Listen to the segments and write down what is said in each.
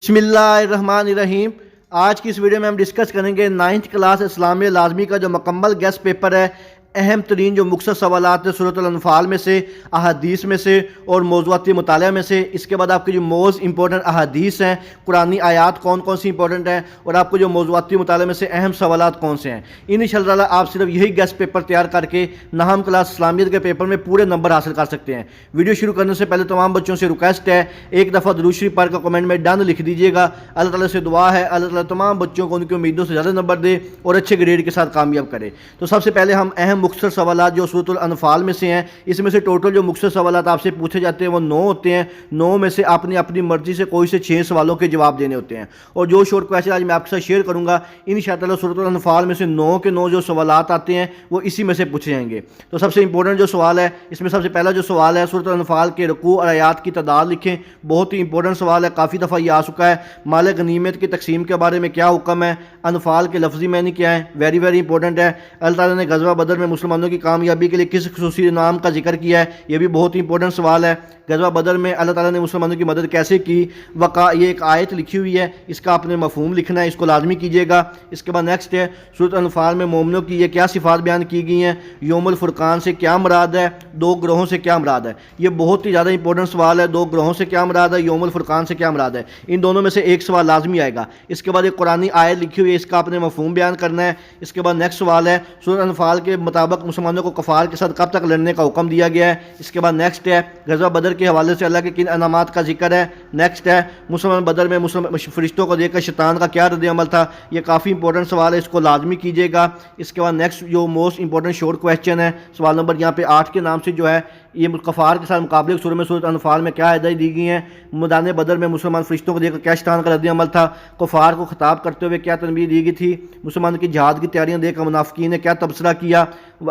बिस्मिल्लाहिर्रहमानिर्रहीम। आज की इस वीडियो में हम डिस्कस करेंगे 9th क्लास इस्लामिया लाजमी का जो मुकम्मल गेस्ट पेपर है। अहम तरीन जो मुख्तसर सवालात है सूरत अल-अनफाल में से, अहादीस में से और मौज़ूआती मुताला में से। इसके बाद आपकी जो मोस्ट इंपॉर्टेंट अहादीस हैं, कुरानी आयात कौन कौन सी इंपॉर्टेंट हैं और आपको जो मौज़ूआती मुताले में से अहम सवालात कौन से हैं। इंशाअल्लाह आप सिर्फ यही गेस्ट पेपर तैयार करके नाहम क्लास इस्लामियत के पेपर में पूरे नंबर हासिल कर सकते हैं। वीडियो शुरू करने से पहले तमाम बच्चों से रिक्वेस्ट है, एक दफ़ा दुरूद शरीफ पढ़ कर कमेंट में डन लिख दीजिएगा। अल्लाह ताला से दुआ है अल्लाह ताला तमाम बच्चों को उनकी उम्मीदों से ज़्यादा नंबर दे और अच्छे ग्रेड के साथ कामयाब करे। तो सबसे पहले हम अहम मुख्तसर सवालात जो सूरत अल-अनफाल में से हैं, इसमें से टोटल जो मुख्तसर सवालात आपसे पूछे जाते हैं वो 9 होते हैं। 9 में से आपने अपनी मर्जी से कोई से 6 सवालों के जवाब देने होते हैं। और जो शॉर्ट क्वेश्चन आज मैं आपके साथ शेयर करूंगा इंशाअल्लाह सूरत अल-अनफाल में से 9 के 9 जो सवालात आते हैं वो इसी में से पूछे जाएंगे। तो सबसे इंपॉर्टेंट जो सवाल है, इसमें सबसे पहला जो सवाल है, सूरत अल-अनफाल के रुकू और आयात की तादाद लिखें। बहुत ही इंपॉर्टेंट सवाल है, काफ़ी दफ़ा ये आ चुका है। माल गनीमत की तकसीम के बारे में क्या हुक्म है, अनफाल के लफ्ज़ी मानी क्या है, वेरी वेरी इंपॉर्टेंट है। अल्लाह ताला ने गज़वा बदर में मुसलमानों की कामयाबी के लिए किस खुसूसी नाम का जिक्र किया है, ये भी बहुत ही इंपॉर्टेंट सवाल है। गज़वा बदर में अल्लाह ताला ने मुसलमानों की मदद कैसे की, वक़ा ये एक आयत लिखी हुई है, इसका आपने मफ़हूम लिखना है, इसको लाजमी कीजिएगा। इसके बाद नेक्स्ट है सूरत अनफाल में मोमिनों की ये क्या सिफ़ात बयान की गई हैं, यौमुल फुरकान से क्या मुराद है, 2 ग्रोहों से क्या मुराद है। ये बहुत ही ज़्यादा इंपॉर्टेंट सवाल है, 2 ग्रोहों से क्या मुराद है, यौमुल फुरकान से क्या मुराद है। इन दोनों में से एक सवाल लाजमी आएगा। इसके बाद एक कुरानी आयत लिखी हुई है, इसका आपने मफ़हूम बयान करना है। इसके बाद नेक्स्ट सवाल है सूरत अनफाल के मुताबिक मुसलमानों को कफ़ार के साथ कब तक लड़ने का हुक्म दिया गया है। इसके बाद नेक्स्ट है गज़वा बदर के हवाले से अल्लाह के किन अनामात का जिक्र है। नेक्स्ट है मुसलमान बदर में मुसलमान फरिश्तों को देखकर शैतान का क्या रद्द अमल था। ये काफ़ी इंपॉर्टेंट सवाल है, इसको लाजमी कीजिएगा। इसके बाद नेक्स्ट जो मोस्ट इंपॉर्टेंट शॉर्ट क्वेश्चन है, सवाल नंबर यहाँ पे 8 के नाम से जो है, ये कफ़ार के साथ मुकाबले की सूरत में सूरत अनफाल में क्या हिदायत दी गई हैं। मैदान बदर में मुसलमान फरिश्तों को देखकर क्या शैतान का रद्द अमल था। कफ़ार को खिताब करते हुए क्या तनबीह दी गई थी। मुसलमान की जहाद की तैयारियां देखकर मुनाफिकीन ने क्या तबसरा किया।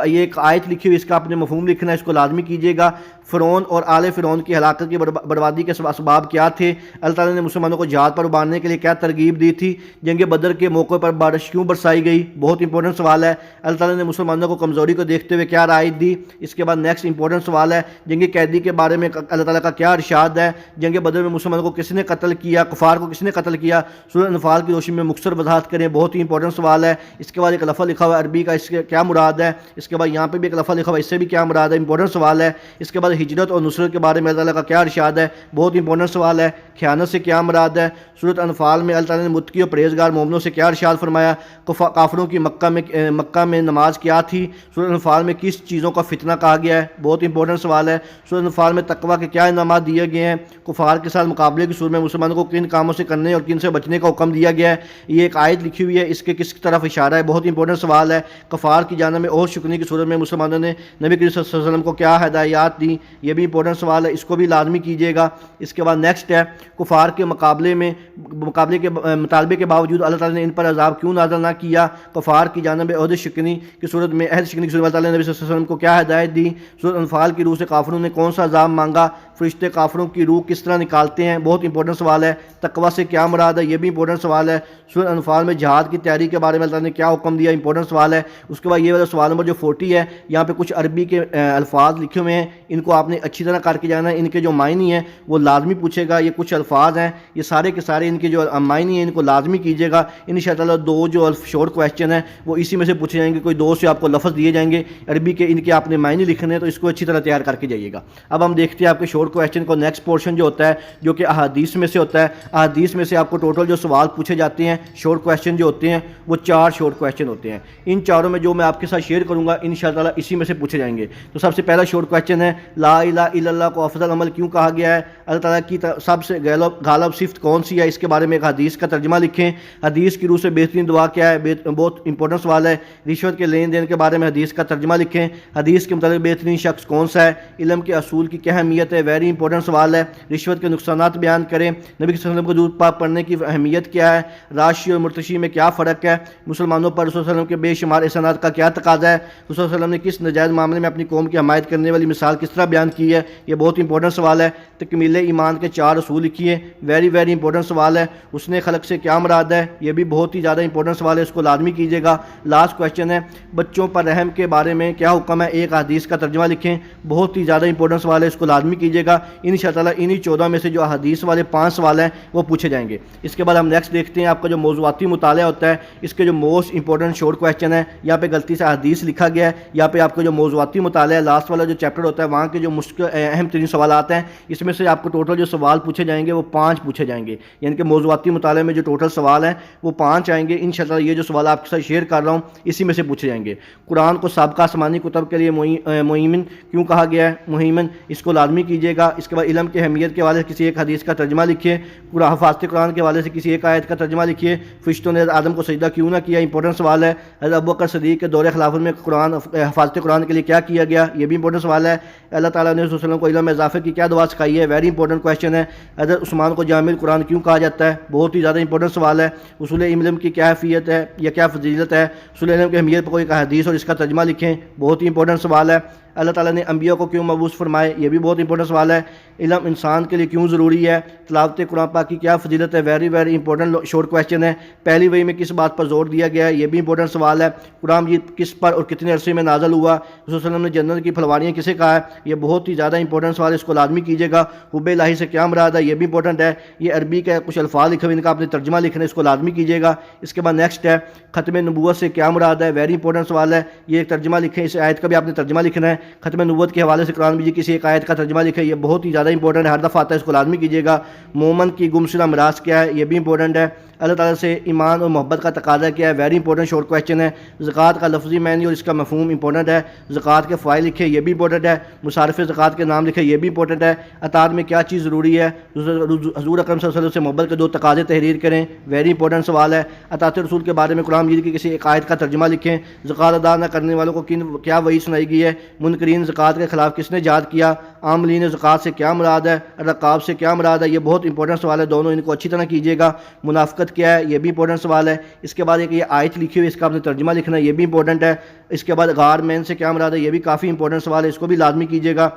ये एक आयत लिखी हुई, इसका आपने मफ़हूम लिखना है, इसको लाजमी कीजिएगा। फ़िरौन और आले फ़िरौन की हलाकत की बर्बादी के असबाब क्या थे। अल्लाह ताला ने मुसलमानों को जहाद पर उबारने के लिए क्या तरगीब दी थी। जंग बदर के मौके पर बारिश क्यों बरसाई गई, बहुत इंपॉर्टेंट सवाल है। अल्लाह ताला ने मुसलमानों को कमज़ोरी को देखते हुए क्या राय दी। इसके बाद नेक्स्ट इंपॉर्टेंट सवाल है जंग कैदी के बारे में अल्लाह ताला का क्या इरशाद है। जंग बदर में मुसलमानों को किसने कत्ल किया, कुफार को किसने कत्ल किया, सूरत अनफाल की रोशनी में मुख्तसर वजाहत करें, बहुत ही इंपॉर्टेंट सवाल है। इसके बाद एक लफ़्ज़ लिखा हुआ है अरबी का, इसके क्या मुराद है। इसके बाद यहाँ पे भी एक लफ़्ज़ लिखा हुआ है, इससे भी क्या मुराद है, इंपॉर्टेंट सवाल है। इसके बाद हिजरत और नुसरत के बारे में अल्लाह ताला का क्या इरशाद है, बहुत इंपॉर्टेंट सवाल है। ख़यानत से क्या मुराद है। सूरत अनफाल में अल्लाह ताला ने मुत्तकी और परहेज़गार मोमिनों से क्या इरशाद फरमाया। काफिरों की मक्का में नमाज क्या थी। सूरत अनफाल में किस चीज़ों का फितना कहा गया है, बहुत इंपॉर्टेंट सवाल है। सूरत अनफाल में तकवा के क्या इनामात दिए गए हैं। कुफार के साथ मुकाबले की सूरत में मुसलमानों को किन कामों से करने और किन से बचने का हुक्म दिया गया है। ये एक आयत लिखी हुई है, इसके किस तरफ इशारा है, बहुत इंपॉर्टेंट सवाल है। कफ़ार की जानिब में और शुक्रिया की सूरत में मुसलमानों ने नबी करीम सल्लल्लाहु अलैहि वसल्लम को क्या हदायत दी, ये भी इंपॉर्टेंट सवाल है, इसको भी लाजमी कीजिएगा। इसके बाद नेक्स्ट है कुफार के मुकाबले के मुतालबे के बावजूद अल्लाह ताला ने इन पर अजाब क्यों नाज़िल ना किया। कफ़ार की जानिब अहद शिकनी की सूरत में नबी सल्लल्लाहु अलैहि वसल्लम को क्या हदायत दी। सूरत अनफाल की रूह से काफिरों ने कौन सा अजाब मांगा। फरिश्ते काफिरों की रूह किस तरह निकालते हैं, बहुत इंपॉर्टेंट सवाल है। तकवा से क्या मुराद है, ये भी इंपॉर्टेंट सवाल है। सूरत अनफाल में जहाद की तैयारी के बारे में अल्लाह ने क्या हुक्म दिया, इंपॉर्टेंट सवाल है। उसके बाद ये वाला सवाल नंबर जो 40 है, यहाँ पे कुछ अरबी के अल्फाज लिखे हुए हैं, इनको आपने अच्छी तरह करके जाना है। इनके जो मायनी है वो लाजमी पूछेगा। ये कुछ अल्फाज हैं, ये सारे के सारे इनके जो मायनी है इनको लाजमी कीजिएगा। इंशाअल्लाह 2 जो शॉर्ट क्वेश्चन है वो इसी में से पूछे जाएंगे। कोई 2 से आपको लफ्ज़ दिए जाएंगे अरबी के, इनके आपने मायने लिखने हैं, तो इसको अच्छी तरह तैयार करके जाइएगा। अब हम देखते हैं आपके शॉर्ट क्वेश्चन को। नेक्स्ट पोर्शन जो होता है जो कि अहादीस में से होता है, अहादीस में से आपको टोटल जो सवाल पूछे जाते हैं शॉर्ट क्वेश्चन जो होते हैं वो 4 शॉर्ट क्वेश्चन होते हैं। इन चारों में जो मैं आपके साथ शेयर करूंगा इंशाअल्लाह इसी में से पूछे जाएंगे। तो सबसे पहला शॉर्ट क्वेश्चन है ला इलाहा इल्लल्लाह को अफजल अमल क्यों कहा गया है। अल्लाह ताला की सबसे गालिब सिफ्त कौन सी है, इसके बारे में एक हदीस का तर्जुमा लिखें। हदीस की रूह से बेहतरीन दुआ क्या है, बहुत इंपॉर्टेंट सवाल है। रिश्वत के लेन देन के बारे में हदीस का तर्जुमा लिखें। हदीस के मुताबिक बेहतरीन शख्स कौन सा है। इल्म के असूल की क्या अहमियत है, वेरी इंपॉर्टेंट सवाल है। रिश्वत के नुकसानात बयान करें। नबी सल्लल्लाहु अलैहि वसल्लम को दूध पाक पढ़ने की अहमियत क्या है। राशि और मुर्तशी में क्या फ़र्क है। मुसलमानों पर रसूल सल्लल्लाहु अलैहि वसल्लम के बेशुमार एहसानात का क्या तकाज़ा है। रसूल सल्लल्लाहु अलैहि वसल्लम ने किस नजायज़ मामले में अपनी कौम की हमायत करने वाली मिसाल किस तरह بیان کی ہے، یہ بہت امپورٹنٹ سوال ہے۔ تکمیل ایمان کے 4 اصول لکھیے، ویری ویری امپورٹنٹ سوال ہے۔ حسن خلق سے کیا مراد ہے، یہ بھی بہت ہی زیادہ امپورٹنٹ سوال ہے، اس کو لازمی کیجیے گا۔ لاسٹ کویشچن ہے، بچوں پر رحم کے بارے میں کیا حکم ہے، ایک حدیث کا ترجمہ لکھیں، بہت ہی زیادہ امپورٹنٹ سوال ہے، اس کو لازمی کیجیے گا۔ انشاءاللہ انہی 14 میں سے جو حدیث والے 5 سوال ہیں وہ پوچھے جائیں گے۔ اس کے بعد ہم نیکسٹ دیکھتے ہیں آپ کا جو موضوعاتی مطالعہ ہوتا ہے، اس کے جو موسٹ امپورٹنٹ شارٹ کویشچن ہے، یہاں پہ غلطی سے حدیث لکھا گیا ہے، یہاں پہ آپ کا جو موضوعاتی مطالعہ ہے، لاسٹ والا جو چیپٹر ہوتا ہے، وہاں کے جو اہم ترین سوالات ہیں، اس میں سے آپ کو ٹوٹل جو سوال پوچھے جائیں گے وہ 5 پوچھے جائیں گے، یعنی کہ موضوعاتی مطالعے میں جو ٹوٹل سوال ہیں وہ 5 آئیں گے۔ انشاءاللہ یہ جو سوال آپ کے ساتھ شیئر کر رہا ہوں اسی میں سے پوچھے جائیں گے۔ قرآن کو سابقہ آسمانی کتب کے لیے مہیمن کیوں کہا گیا ہے، مہیمن، اس کو لازمی کیجیے گا۔ اس کے بعد علم کی اہمیت کے حوالے سے کسی ایک حدیث کا ترجمہ لکھیے، حفاظت قرآن کے حوالے سے کسی ایک آیت کا ترجمہ لکھیے۔ فرشتوں نے آدم کو سجدہ کیوں نہ کیا، امپورٹنٹ سوال ہے۔ حضرت ابوبکر صدیق کے دور خلافت میں حفاظت قرآن کے لیے کیا کیا گیا، یہ بھی امپورٹنٹ سوال ہے۔ اللہ تعالیٰ نے رسول صلی اللہ علیہ وسلم کو علم میں اضافے کی کیا دعا سکھائی ہے، ویری امپورٹنٹ کویشچن ہے۔ حضرت عثمان کو جامع القرآن کیوں کہا جاتا ہے، بہت ہی زیادہ امپورٹنٹ سوال ہے۔ اصول علم کی کیا حیثیت ہے یا کیا فضیلت ہے، اصول علم کی اہمیت پر کوئی حدیث اور اس کا ترجمہ لکھیں، بہت ہی امپورٹنٹ سوال ہے۔ اللہ تعالیٰ نے انبیاء کو کیوں مبعوث فرمائے، یہ بھی بہت امپورٹنٹ سوال ہے۔ علم انسان کے لیے کیوں ضروری ہے، تلاوت قرآن پاک کی کیا فضیلت ہے، very very important short question ہے۔ پہلی وحی میں کس بات پر زور دیا گیا ہے، یہ بھی امپورٹنٹ سوال ہے۔ قرآن مجید کس پر اور کتنے عرصے میں نازل ہوا، رسول صلی اللہ علیہ وسلم نے جنت کی پھلواریاں کسے کہا ہے، یہ بہت ہی زیادہ امپورٹنٹ سوال ہے، اس کو لازمی کیجیے گا۔ حب الہی سے کیا مراد ہے، یہ بھی امپورٹنٹ ہے۔ یہ عربی کے کچھ الفاظ لکھے ہوئے، ان کا آپ نے ترجمہ لکھنا ہے، اس کو لازمی کیجیے گا۔ اس کے بعد نیکسٹ ہے، ختم نبوت سے کیا مراد ہے، ویری امپورٹنٹ سوال ہے، یہ ایک ترجمہ لکھیں، اس آیت کا بھی آپ نے ترجمہ لکھنا ہے۔ ختم نبوت کے حوالے سے قرآن مجید کسی ایک آیت کا ترجمہ لکھیں، یہ بہت ہی زیادہ امپورٹنٹ ہے، ہر دفعہ آتا ہے، اس کو لازمی کیجیے گا۔ مومن کی گمشدہ میراث کیا ہے، یہ بھی امپورٹنٹ ہے۔ اللہ تعالیٰ سے ایمان اور محبت کا تقاضا کیا ہے، ویری امپورٹنٹ شارٹ کویشچن ہے۔ زکوٰۃ کا لفظی معنی اور اس کا مفہوم امپورٹنٹ ہے۔ زکوٰۃ کے فوائد لکھے، یہ بھی امپورٹنٹ ہے۔ مصارف زکوٰۃ کے نام لکھے، یہ بھی امپورٹنٹ ہے۔ اطاعت میں کیا چیز ضروری ہے، حضور اکرم صلی اللہ علیہ وسلم سے محبت کے 2 تقاضے تحریر کریں، ویری امپورٹنٹ سوال ہے۔ اطاعت رسول کے بارے میں قرآن مجید کی کسی ایک آیت کا ترجمہ لکھیں۔ زکوٰۃ ادا نہ کرنے والوں کو کیا وعید سنائی گئی ہے، منکرین زکوٰۃ کے خلاف کس نے جہاد کیا، عاملین زکوٰۃ سے کیا مراد ہے، رقاب سے کیا مراد ہے، یہ بہت امپورٹنٹ سوال ہے، دونوں ان کو اچھی طرح کیجیے گا۔ منافقت کیا ہے، یہ بھی امپورٹنٹ سوال ہے۔ اس کے بعد ایک یہ آیت لکھی ہوئی، اس کا آپ نے ترجمہ لکھنا ہے، یہ بھی امپورٹنٹ ہے۔ اس کے بعد غار مین سے کیا مراد ہے، یہ بھی کافی امپورٹنٹ سوال ہے، اس کو بھی لازمی کیجیے گا۔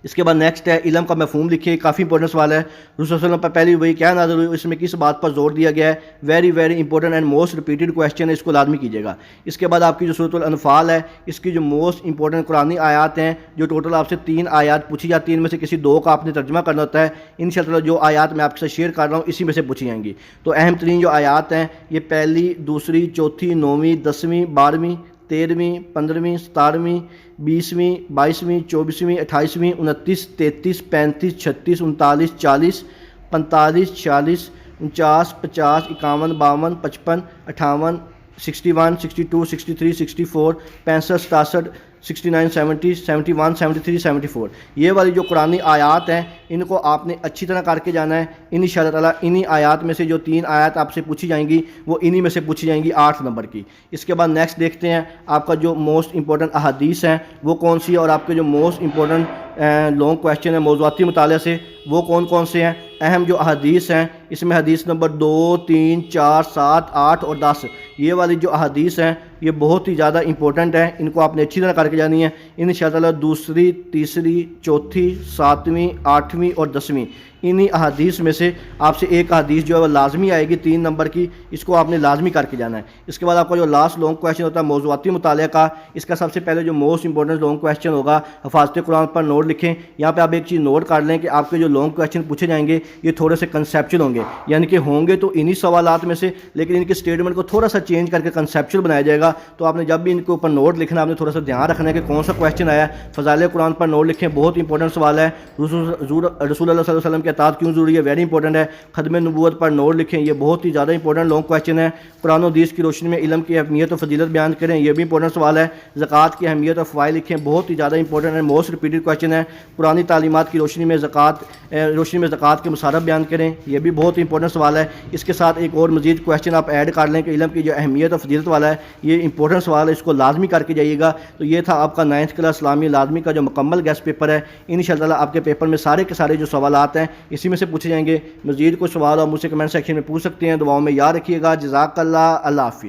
اس کے بعد نیکسٹ ہے، علم کا مفہوم لکھیے، کافی امپورٹنٹ سوال ہے۔ رسول صلی اللہ علیہ وسلم پر پہلی وحی کیا نازل ہوئی، اس میں کس بات پر زور دیا گیا ہے، very very important and most repeated question ہے، اس کو لازمی کیجیے گا۔ اس کے بعد آپ کی جو سورۃ الانفال ہے، اس کی جو موسٹ امپورٹنٹ قرآنی آیات ہیں، جو ٹوٹل آپ سے 3 آیات پوچھی جاتی ہیں، ان میں سے کسی 2 کا آپ نے ترجمہ کرنا ہوتا ہے۔ انشاءاللہ جو آیات میں آپ کے ساتھ شیئر کر رہا ہوں اسی میں سے پوچھی جائیں گی۔ تو اہم ترین جو آیات ہیں، یہ پہلی، دوسری، چوتھی، 9ویں، 10ویں، 12ویں، 13ویں، 15ویں، 17ویں، 20ویں، 22ویں، 24ویں، 28ویں، 29، 33، 35، 36، 39، 40، 45، 46، 49، 50، 51، 52، 55، 58، 61، 62، 63، 64، 65، 67، 69، 70، 71، 73، 74، یہ والی جو قرآنی آیات ہیں ان کو آپ نے اچھی طرح کر کے جانا ہے۔ انشاءاللہ تعالیٰ انہی آیات میں سے جو 3 آیات آپ سے پوچھی جائیں گی وہ انہی میں سے پوچھی جائیں گی 8 نمبر کی۔ اس کے بعد نیکسٹ دیکھتے ہیں آپ کا جو موسٹ امپورٹنٹ احادیث ہیں وہ کون سی ہے، اور آپ کے جو موسٹ امپورٹنٹ لانگ کویشچن ہے موضوعاتی مطالعے سے وہ کون کون سے ہیں۔ اہم جو احادیث ہیں اس میں حدیث نمبر 2، 3، 4، 7، 8 اور 10، یہ والی جو احادیث ہیں یہ بہت ہی زیادہ امپورٹنٹ ہے، ان کو آپ نے اچھی طرح کر کے جانی ہے۔ انشاءاللہ دوسری، تیسری، چوتھی، 7ویں، 8ویں اور 10ویں انہی احادیث میں سے آپ سے ایک حدیث جو ہے وہ لازمی آئے گی 3 نمبر کی، اس کو آپ نے لازمی کر کے جانا ہے۔ اس کے بعد آپ کا جو لاسٹ لانگ کویشچن ہوتا ہے موضوعاتی مطالعہ کا، اس کا سب سے پہلے جو موسٹ امپورٹنٹ لانگ کویشچن ہوگا، حفاظت قرآن پر نوٹ لکھیں۔ یہاں پہ آپ ایک چیز نوٹ کر لیں کہ آپ کے جو لانگ کویشچن پوچھے جائیں گے یہ تھوڑے سے کنسیپچل ہوں گے، یعنی کہ ہوں گے تو انہی سوالات میں سے، لیکن ان کے اسٹیٹمنٹ کو تھوڑا سا چینج کر کے کنسیپچل بنایا جائے گا۔ تو آپ نے جب بھی ان کے اوپر نوٹ لکھنا ہے آپ نے تھوڑا سا دھیان رکھنا ہے کہ کون سا کویشچن آیا ہے۔ فضائل قرآن پر نوٹ لکھیں، بہت امپورٹنٹ سوال ہے۔ رسول اللہ صلی اللہ علیہ وسلم کی اطاعت کیوں ضروری ہے، ویری امپورٹنٹ ہے۔ ختم نبوت پر نوٹ لکھیں، یہ بہت ہی زیادہ امپورٹنٹ لانگ کویشچن ہے۔ قرآن و حدیث کی روشنی میں علم کی اہمیت اور فضیلت بیان کریں، یہ بھی امپورٹنٹ سوال ہے۔ زکوٰۃ کی اہمیت اور فوائد لکھیں، بہت ہی زیادہ امپورٹنٹ ہے، موسٹ ریپیٹڈ کویشچن ہے۔ قرآنی تعلیمات کی روشنی میں زکوٰۃ کے مصارف بیان کریں، یہ بھی بہت امپورٹنٹ سوال ہے۔ اس کے ساتھ ایک اور مزید کویشچن آپ ایڈ کر لیں کہ علم کی جو اہمیت اور فضیلت والا ہے یہ امپورٹنٹ سوال ہے، اس کو لازمی کر کے جائیے گا۔ تو یہ تھا آپ کا 9th کلاس اسلامی لازمی کا جو مکمل گیسٹ پیپر ہے۔ انشاءاللہ آپ کے پیپر میں سارے کے سارے جو سوالات ہیں اسی میں سے پوچھے جائیں گے۔ مزید کوئی سوال اور مجھ سے کمنٹ سیکشن میں پوچھ سکتے ہیں۔ دعاؤں میں یاد رکھیے گا۔ جزاک اللہ، اللہ حافظ۔